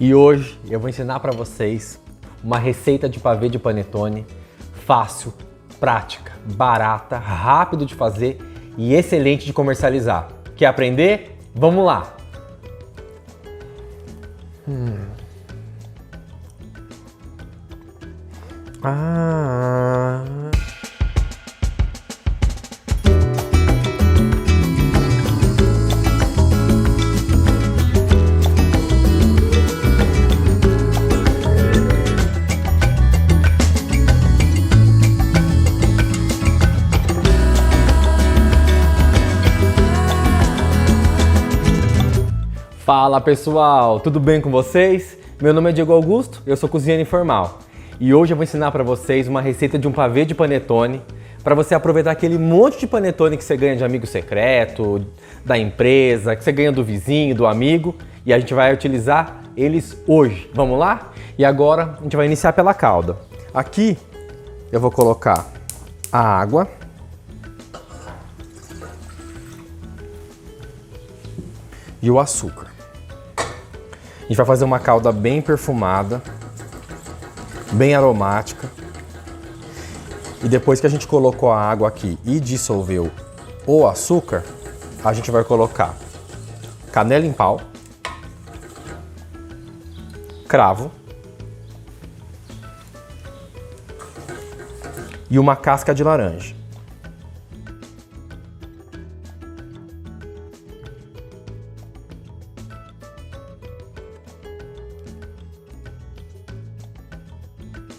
E hoje eu vou ensinar para vocês uma receita de pavê de panetone fácil, prática, barata, rápido de fazer e excelente de comercializar. Quer aprender? Vamos lá! Fala pessoal, tudo bem com vocês? Meu nome é Diego Augusto, eu sou cozinheiro informal e hoje eu vou ensinar para vocês uma receita de um pavê de panetone para você aproveitar aquele monte de panetone que você ganha de amigo secreto, da empresa, que você ganha do vizinho, do amigo, e a gente vai utilizar eles hoje. Vamos lá? E agora a gente vai iniciar pela calda. Aqui eu vou colocar a água. E o açúcar. A gente vai fazer uma calda bem perfumada, bem aromática. E depois que a gente colocou a água aqui e dissolveu o açúcar, a gente vai colocar canela em pau, cravo e uma casca de laranja.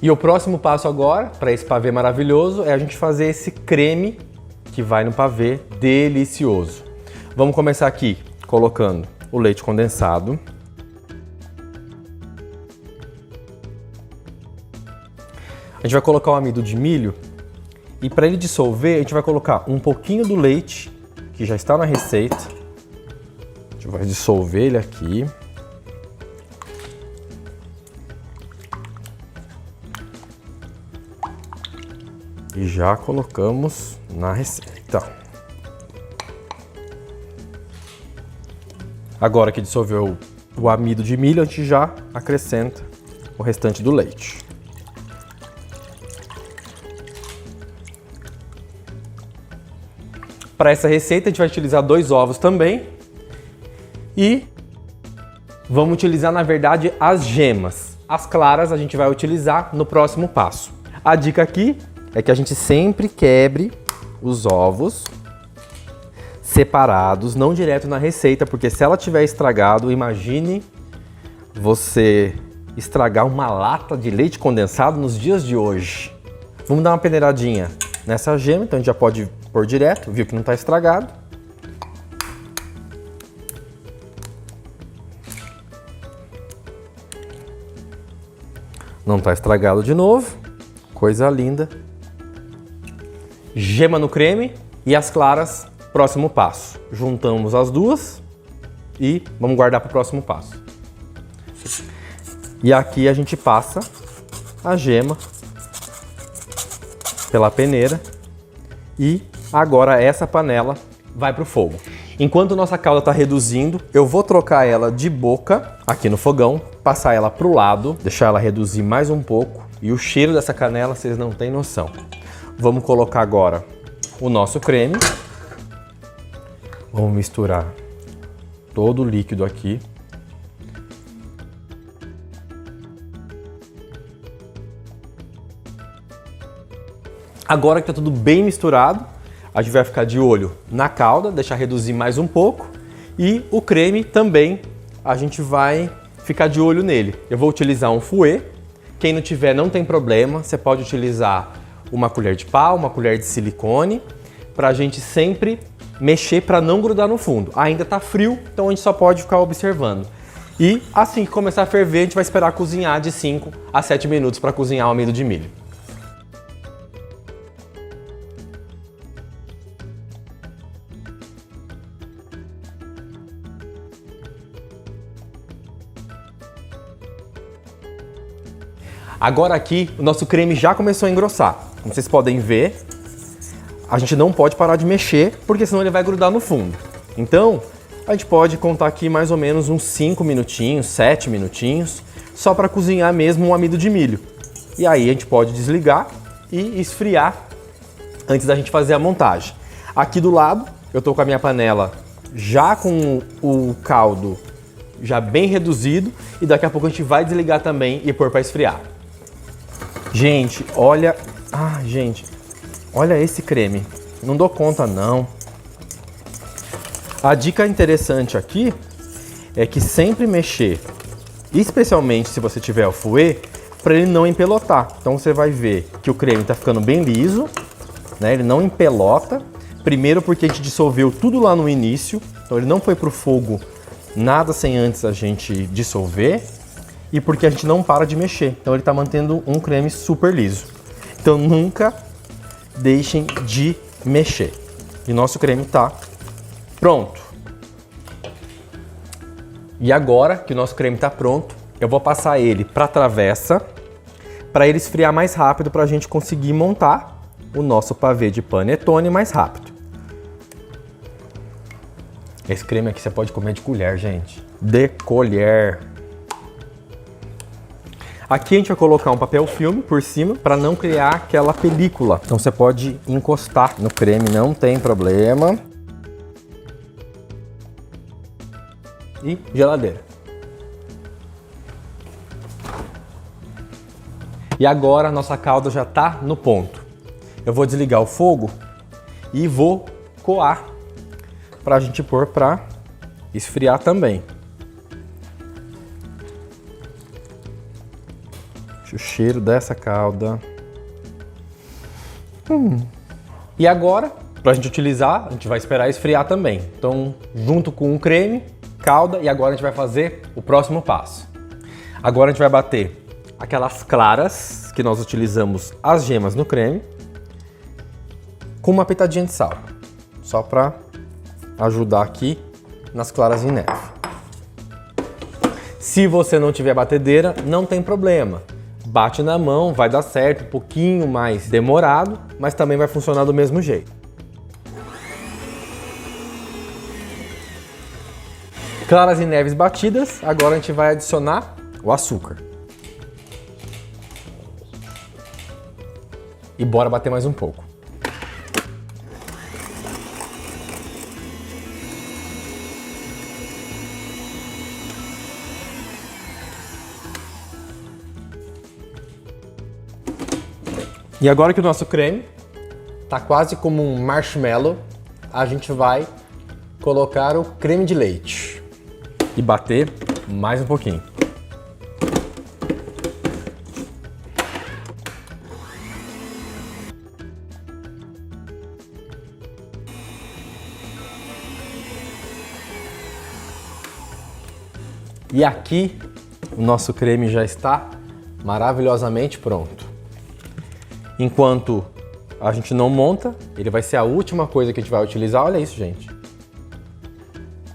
E o próximo passo agora, para esse pavê maravilhoso, é a gente fazer esse creme que vai no pavê delicioso. Vamos começar aqui colocando o leite condensado. A gente vai colocar o amido de milho e para ele dissolver, a gente vai colocar um pouquinho do leite, que já está na receita. A gente vai dissolver ele aqui. E já colocamos na receita. Agora que dissolveu o amido de milho, a gente já acrescenta o restante do leite. Para essa receita, a gente vai utilizar 2 ovos também. E vamos utilizar, na verdade, as gemas. As claras a gente vai utilizar no próximo passo. A dica aqui é que a gente sempre quebre os ovos separados, não direto na receita, porque se ela tiver estragado, imagine você estragar uma lata de leite condensado nos dias de hoje. Vamos dar uma peneiradinha nessa gema, então a gente já pode pôr direto, viu que não está estragado. Não está estragado de novo, coisa linda. Gema no creme e as claras, próximo passo. Juntamos as duas e vamos guardar para o próximo passo. E aqui a gente passa a gema pela peneira e agora essa panela vai para o fogo. Enquanto nossa calda está reduzindo, eu vou trocar ela de boca aqui no fogão, passar ela para o lado, deixar ela reduzir mais um pouco e o cheiro dessa canela vocês não têm noção. Vamos colocar agora o nosso creme. Vamos misturar todo o líquido aqui. Agora que está tudo bem misturado, a gente vai ficar de olho na calda, deixar reduzir mais um pouco. E o creme também, a gente vai ficar de olho nele. Eu vou utilizar um fouet. Quem não tiver, não tem problema. Você pode utilizar uma colher de pau, uma colher de silicone, para a gente sempre mexer para não grudar no fundo. Ainda está frio, então a gente só pode ficar observando. E assim que começar a ferver, a gente vai esperar cozinhar de 5 a 7 minutos para cozinhar o amido de milho. Agora aqui, o nosso creme já começou a engrossar. Como vocês podem ver, a gente não pode parar de mexer, porque senão ele vai grudar no fundo. Então, A gente pode contar aqui mais ou menos uns 5 minutinhos, 7 minutinhos, só para cozinhar mesmo um amido de milho. E aí a gente pode desligar e esfriar antes da gente fazer a montagem. Aqui do lado, eu tô com a minha panela já com o caldo já bem reduzido e daqui a pouco a gente vai desligar também e pôr para esfriar. Gente, olha... gente, olha esse creme. Não dou conta, não. A dica interessante aqui é que sempre mexer, especialmente se você tiver o fouet, para ele não empelotar. Então você vai ver que o creme está ficando bem liso, né? Ele não empelota. Primeiro porque a gente dissolveu tudo lá no início, então ele não foi para o fogo nada sem antes a gente dissolver. E porque a gente não para de mexer, então ele está mantendo um creme super liso. Então nunca deixem de mexer. E nosso creme está pronto. E agora que o nosso creme está pronto, eu vou passar ele para a travessa para ele esfriar mais rápido para a gente conseguir montar o nosso pavê de panetone mais rápido. Esse creme aqui você pode comer de colher, gente. De colher. Aqui a gente vai colocar um papel filme por cima para não criar aquela película. Então você pode encostar no creme, não tem problema. E geladeira. E agora a nossa calda já está no ponto. Eu vou desligar o fogo e vou coar para a gente pôr para esfriar também. O cheiro dessa calda. E agora, para a gente utilizar, a gente vai esperar esfriar também. Então, junto com o creme, calda, e agora a gente vai fazer o próximo passo. Agora a gente vai bater aquelas claras que nós utilizamos as gemas no creme com uma pitadinha de sal, só para ajudar aqui nas claras em neve. Se você não tiver batedeira, não tem problema. Bate na mão, vai dar certo, um pouquinho mais demorado, mas também vai funcionar do mesmo jeito. Claras em neves batidas, agora a gente vai adicionar o açúcar. E bora bater mais um pouco. E agora que o nosso creme tá quase como um marshmallow, a gente vai colocar o creme de leite e bater mais um pouquinho. E aqui o nosso creme já está maravilhosamente pronto. Enquanto a gente não monta, ele vai ser a última coisa que a gente vai utilizar. Olha isso, gente.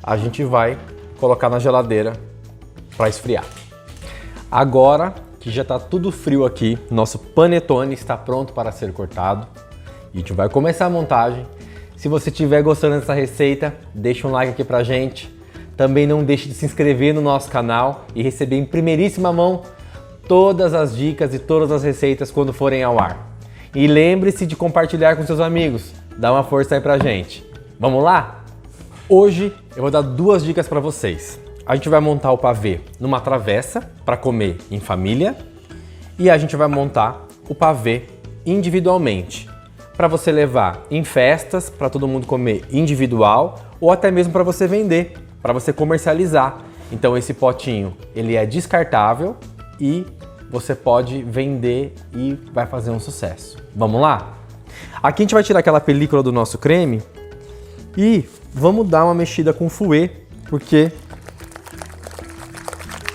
A gente vai colocar na geladeira para esfriar. Agora que já está tudo frio aqui, nosso panetone está pronto para ser cortado. E a gente vai começar a montagem. Se você estiver gostando dessa receita, deixa um like aqui pra gente. Também não deixe de se inscrever no nosso canal e receber em primeiríssima mão todas as dicas e todas as receitas quando forem ao ar. E lembre-se de compartilhar com seus amigos. Dá uma força aí pra gente. Vamos lá? Hoje eu vou dar duas dicas para vocês. A gente vai montar o pavê numa travessa para comer em família e a gente vai montar o pavê individualmente para você levar em festas, para todo mundo comer individual ou até mesmo para você vender, para você comercializar. Então esse potinho ele é descartável e você pode vender e vai fazer um sucesso. Vamos lá? Aqui a gente vai tirar aquela película do nosso creme e vamos dar uma mexida com o fouet, porque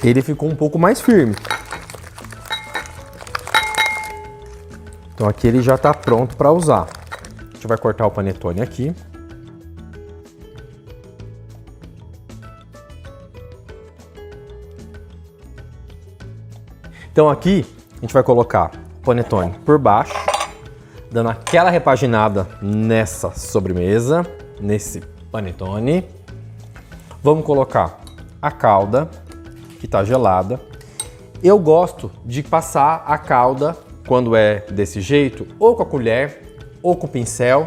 ele ficou um pouco mais firme. Então aqui ele já está pronto para usar. A gente vai cortar o panetone aqui. Então aqui a gente vai colocar o panetone por baixo, dando aquela repaginada nessa sobremesa, nesse panetone. Vamos colocar a calda, que está gelada. Eu gosto de passar a calda, quando é desse jeito, ou com a colher, ou com o pincel.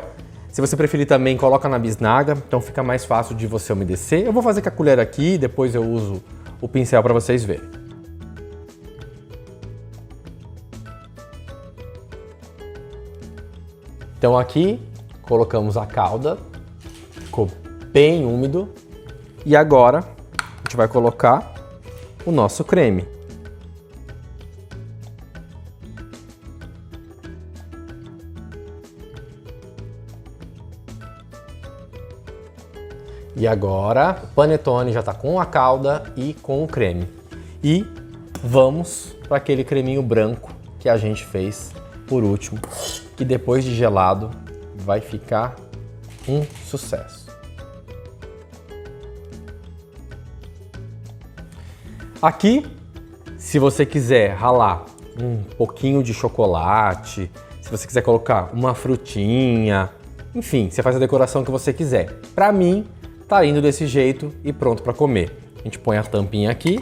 Se você preferir também, coloca na bisnaga, então fica mais fácil de você umedecer. Eu vou fazer com a colher aqui, depois eu uso o pincel para vocês verem. Então aqui, colocamos a calda, ficou bem úmido. E agora, a gente vai colocar o nosso creme. E agora, o panetone já está com a calda e com o creme. E vamos para aquele creminho branco que a gente fez por último, que depois de gelado vai ficar um sucesso. Aqui, se você quiser ralar um pouquinho de chocolate, se você quiser colocar uma frutinha, enfim, você faz a decoração que você quiser. Para mim, tá indo desse jeito e pronto para comer. A gente põe a tampinha aqui.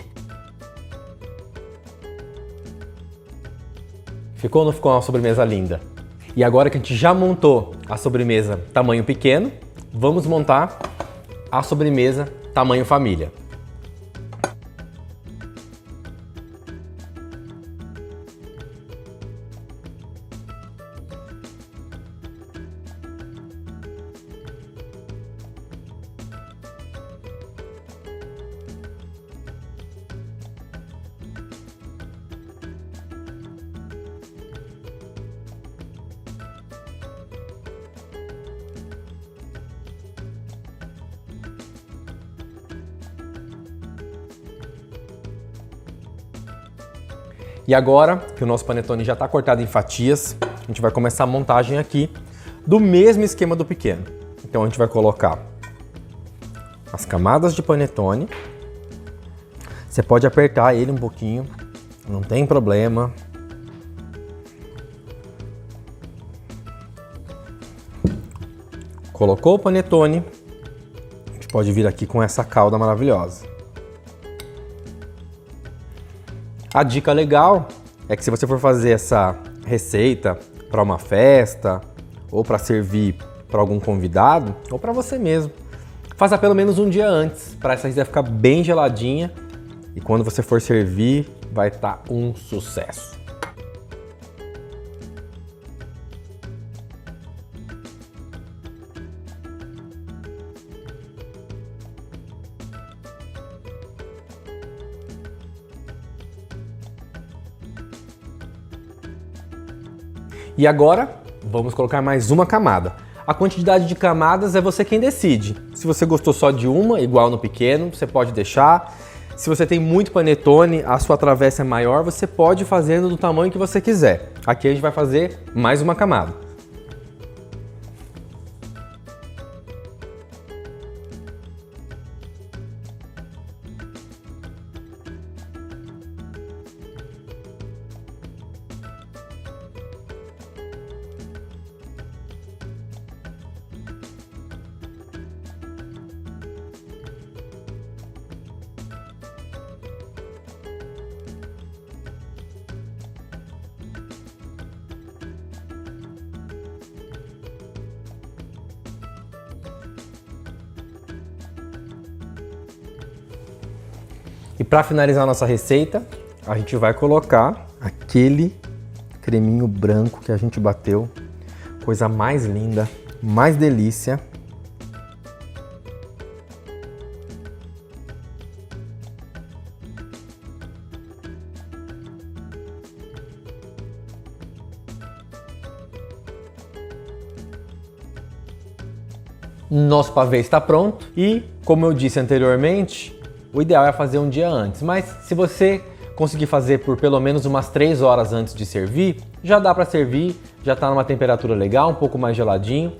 Ficou ou não ficou uma sobremesa linda? E agora que a gente já montou a sobremesa tamanho pequeno, vamos montar a sobremesa tamanho família. E agora que o nosso panetone já está cortado em fatias, a gente vai começar a montagem aqui do mesmo esquema do pequeno. Então a gente vai colocar as camadas de panetone. Você pode apertar ele um pouquinho, não tem problema. Colocou o panetone, a gente pode vir aqui com essa calda maravilhosa. A dica legal é que se você for fazer essa receita para uma festa ou para servir para algum convidado ou para você mesmo, faça pelo menos um dia antes, para essa receita ficar bem geladinha e quando você for servir vai estar um sucesso. E agora, vamos colocar mais uma camada. A quantidade de camadas é você quem decide. Se você gostou só de uma, igual no pequeno, você pode deixar. Se você tem muito panetone, a sua travessa é maior, você pode ir fazendo do tamanho que você quiser. Aqui a gente vai fazer mais uma camada. E para finalizar a nossa receita, a gente vai colocar aquele creminho branco que a gente bateu. Coisa mais linda, mais delícia. Nosso pavê está pronto e, como eu disse anteriormente, o ideal é fazer um dia antes, mas se você conseguir fazer por pelo menos umas 3 horas antes de servir, já dá para servir, já está numa temperatura legal, um pouco mais geladinho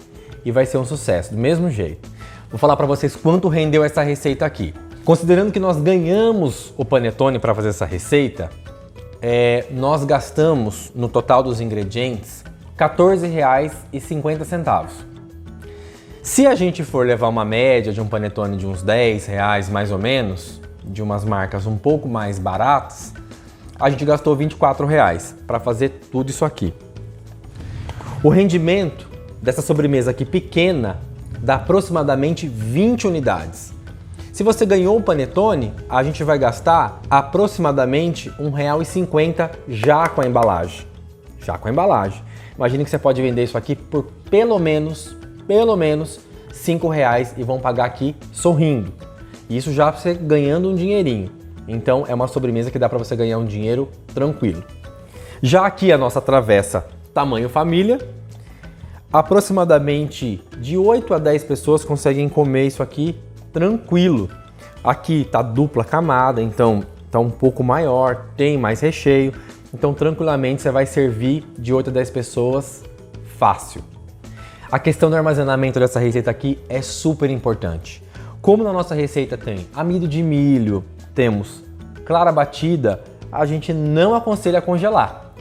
e vai ser um sucesso, do mesmo jeito. Vou falar para vocês quanto rendeu essa receita aqui. Considerando que nós ganhamos o panetone para fazer essa receita, nós gastamos no total dos ingredientes R$ 14,50. Se a gente for levar uma média de um panetone de uns R$10 mais ou menos, de umas marcas um pouco mais baratas, a gente gastou R$24 para fazer tudo isso aqui. O rendimento dessa sobremesa aqui pequena dá aproximadamente 20 unidades. Se você ganhou um panetone, a gente vai gastar aproximadamente R$1,50 já com a embalagem. Já com a embalagem. Imagine que você pode vender isso aqui por pelo menos R$5 e vão pagar aqui sorrindo. Isso já você ganhando um dinheirinho. Então é uma sobremesa que dá para você ganhar um dinheiro tranquilo. Já aqui a nossa travessa tamanho família, aproximadamente de 8 a 10 pessoas conseguem comer isso aqui tranquilo. Aqui tá dupla camada, então tá um pouco maior, tem mais recheio. Então tranquilamente você vai servir de 8 a 10 pessoas fácil. A questão do armazenamento dessa receita aqui é super importante. Como na nossa receita tem amido de milho, temos clara batida, a gente não aconselha congelar.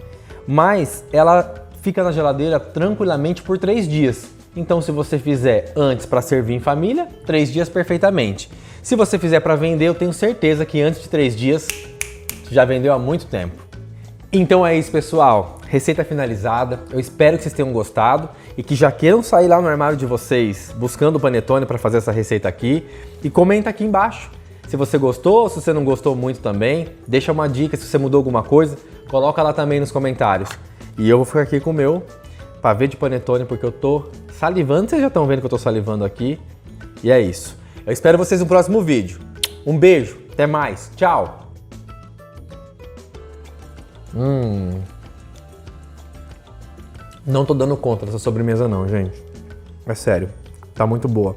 Mas ela fica na geladeira tranquilamente por 3 dias. Então se você fizer antes para servir em família, 3 dias perfeitamente. Se você fizer para vender, eu tenho certeza que antes de 3 dias já vendeu há muito tempo. Então é isso, pessoal. Receita finalizada. Eu espero que vocês tenham gostado e que já queiram sair lá no armário de vocês buscando o panetone para fazer essa receita aqui. E comenta aqui embaixo se você gostou, se você não gostou muito também. Deixa uma dica se você mudou alguma coisa. Coloca lá também nos comentários. E eu vou ficar aqui com o meu pavê de panetone porque eu tô salivando. Vocês já estão vendo que eu tô salivando aqui. E é isso. Eu espero vocês no próximo vídeo. Um beijo. Até mais. Tchau. Não tô dando conta dessa sobremesa não, gente. É sério. Tá muito boa.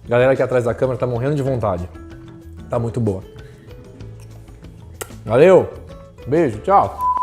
A galera aqui atrás da câmera tá morrendo de vontade. Tá muito boa. Valeu. Beijo. Tchau.